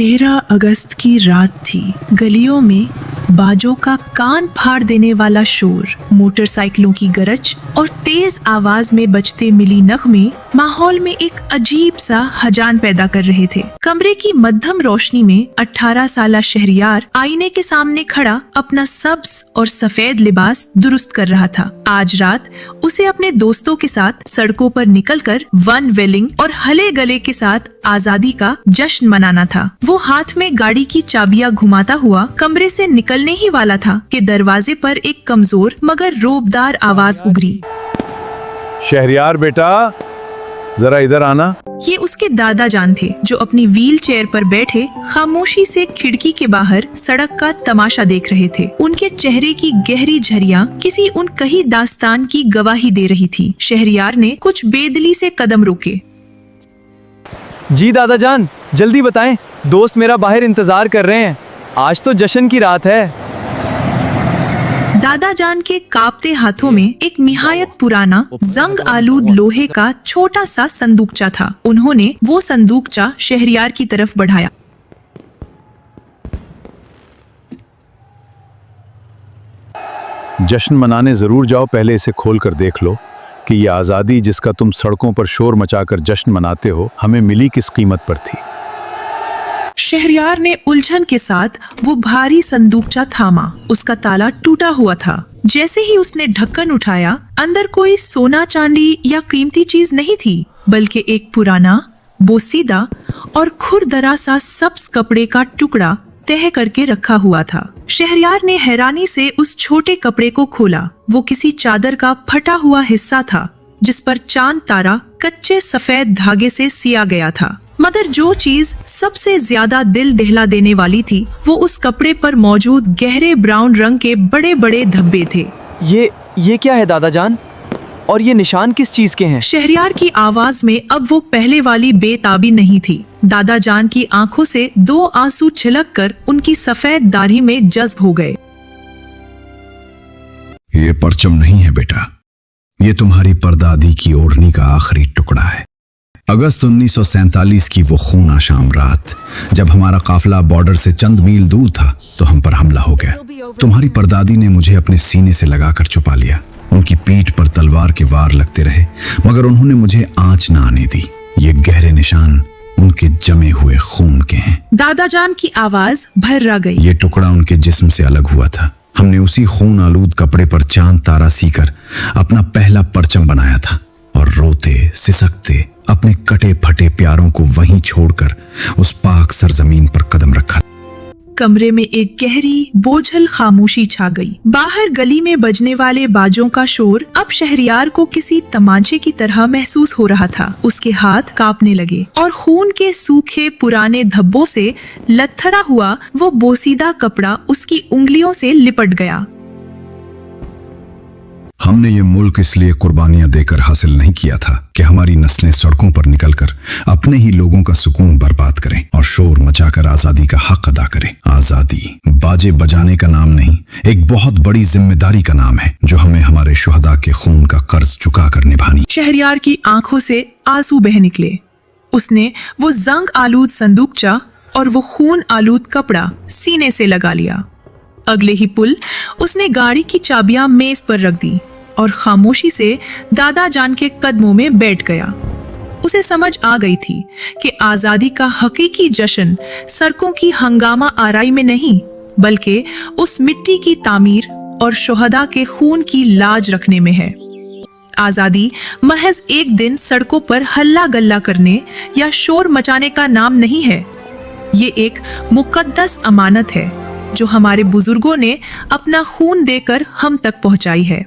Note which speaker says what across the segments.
Speaker 1: 13 अगस्त की रात थी। गलियों में बाजों का कान फाड़ देने वाला शोर, मोटरसाइकिलों की गरज और तेज आवाज में बजते मिली नगमे माहौल में एक अजीब सा हजान पैदा कर रहे थे। कमरे की मध्यम रोशनी में 18 साला शहरियार आईने के सामने खड़ा अपना सब्ज और सफेद लिबास दुरुस्त कर रहा था। आज रात उसे अपने दोस्तों के साथ सड़कों पर निकलकर वन वेलिंग और हले गले के साथ आजादी का जश्न मनाना था। वो हाथ में गाड़ी की चाबियां घुमाता हुआ कमरे से निकलने ही वाला था कि दरवाजे पर एक कमजोर मगर रोबदार आवाज उगरी।
Speaker 2: शहरियार बेटा, जरा इधर आना।
Speaker 1: ये उसके दादा जान थे, जो अपनी व्हील चेयर पर बैठे खामोशी से खिड़की के बाहर सड़क का तमाशा देख रहे थे। उनके चेहरे की गहरी झरियां किसी उनकही दास्तान की गवाही दे रही थी। शहरियार ने कुछ बेदिली से कदम रोके।
Speaker 3: जी दादा जान, जल्दी बताएं, दोस्त मेरा बाहर इंतजार कर रहे हैं। आज तो जश्न की रात है।
Speaker 1: दादा जान के कांपते हाथों में एक निहायत पुराना जंग आलूद लोहे का छोटा सा संदूकचा था। उन्होंने वो संदूकचा शहरियार की तरफ बढ़ाया।
Speaker 2: जश्न मनाने जरूर जाओ, पहले इसे खोल कर देख लो कि ये आज़ादी जिसका तुम सड़कों पर शोर मचाकर जश्न मनाते हो, हमें मिली किस कीमत पर थी।
Speaker 1: शहरियार ने उलझन के साथ वो भारी संदूकचा थामा। उसका ताला टूटा हुआ था। जैसे ही उसने ढक्कन उठाया, अंदर कोई सोना चांदी या कीमती चीज नहीं थी, बल्कि एक पुराना, बोसीदा और खुरदरा सा सब्ज कपड़े का टुकड़ा तह करके रखा हुआ था। शहरियार ने हैरानी से उस छोटे कपड़े को खोला। वो किसी चादर का फटा हुआ हिस्सा था, जिस पर चांद तारा कच्चे सफेद धागे से सिया गया था। मगर जो चीज सबसे ज्यादा दिल दहला देने वाली थी, वो उस कपड़े पर मौजूद गहरे ब्राउन रंग के बड़े बड़े धब्बे थे।
Speaker 3: ये क्या है दादा जान? और ये निशान किस चीज के हैं?
Speaker 1: शहरियार की आवाज में अब वो पहले वाली बेताबी नहीं थी। दादा जान की आंखों से 2 आंसू छिलककर उनकी सफेद दाढ़ी में जज्ब हो गए।
Speaker 4: ये परचम नहीं है बेटा, ये तुम्हारी परदादी की ओढ़नी का आखिरी टुकड़ा है। अगस्त 1947 की वो खूना शाम रात, जब हमारा काफिला बॉर्डर से चंद मील दूर था, तो हम पर हमला हो गया। तुम्हारी परदादी ने मुझे अपने सीने से लगाकर छुपा लिया। उनकी पीठ पर तलवार के वार लगते रहे, मगर उन्होंने मुझे आंच न आने दी। ये गहरे निशान उनके जमे हुए खून के हैं।
Speaker 1: दादा जान की आवाज भर्रा गई।
Speaker 4: ये टुकड़ा उनके जिस्म से अलग हुआ था। हमने उसी खून आलूद कपड़े पर चांद तारा सीकर अपना पहला परचम बनाया था, और रोते सिसकते अपने कटे फटे प्यारों को वहीं छोड़कर उस पाक सरजमीन पर कदम रखा।
Speaker 1: कमरे में एक गहरी बोझल खामोशी छा गई। बाहर गली में बजने वाले बाजों का शोर अब शहरियार को किसी तमांचे की तरह महसूस हो रहा था। उसके हाथ कांपने लगे और खून के सूखे पुराने धब्बों से लथड़ा हुआ वो बोसीदा कपड़ा उसकी उंगलियों से लिपट गया।
Speaker 4: हमने ये मुल्क इसलिए कुर्बानियां देकर हासिल नहीं किया था कि हमारी नस्लें सड़कों पर निकलकर अपने ही लोगों का सुकून बर्बाद करें और शोर मचाकर आजादी का हक अदा करें। आजादी बाजे बजाने का नाम नहीं, एक बहुत बड़ी जिम्मेदारी का नाम है, जो हमें हमारे शुहदा के खून का कर्ज चुकाकर निभानी।
Speaker 1: शहरियार की आंखों से आंसू बह निकले। उसने वो जंग आलूद संदूकचा और वो खून आलूद कपड़ा सीने से लगा लिया। अगले ही पुल उसने गाड़ी की चाबियां मेज पर रख दी और खामोशी से दादा जान के कदमों में बैठ गया। उसे समझ आ गई थी कि आजादी का हकीकी जश्न सड़कों की हंगामा आराई में नहीं, बल्कि उस मिट्टी की तामीर और शुहदा के खून की लाज रखने में है। आजादी महज एक दिन सड़कों पर हल्ला गल्ला करने या शोर मचाने का नाम नहीं है। ये एक मुकद्दस अमानत है, जो हमारे बुजुर्गों ने अपना खून देकर हम तक पहुंचाई है।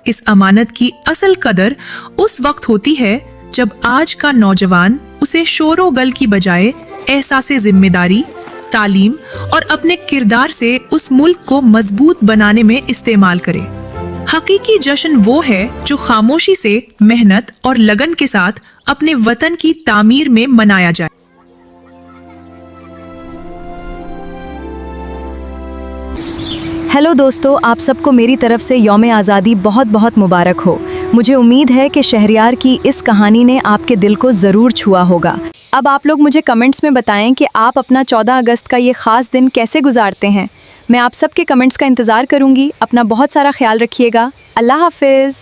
Speaker 1: इस अमानत की असल कदर उस वक्त होती है जब आज का नौजवान उसे शोरो गल की बजाय एहसासे जिम्मेदारी, तालीम और अपने किरदार से उस मुल्क को मजबूत बनाने में इस्तेमाल करे। हकीकी जश्न वो है जो खामोशी से, मेहनत और लगन के साथ अपने वतन की तामीर में मनाया जाए।
Speaker 5: हेलो दोस्तों, आप सबको मेरी तरफ से यौम आज़ादी बहुत बहुत मुबारक हो। मुझे उम्मीद है कि शहरयार की इस कहानी ने आपके दिल को ज़रूर छुआ होगा। अब आप लोग मुझे कमेंट्स में बताएं कि आप अपना 14 अगस्त का ये ख़ास दिन कैसे गुजारते हैं। मैं आप सबके कमेंट्स का इंतज़ार करूँगी। अपना बहुत सारा ख्याल रखिएगा। अल्लाह हाफिज़।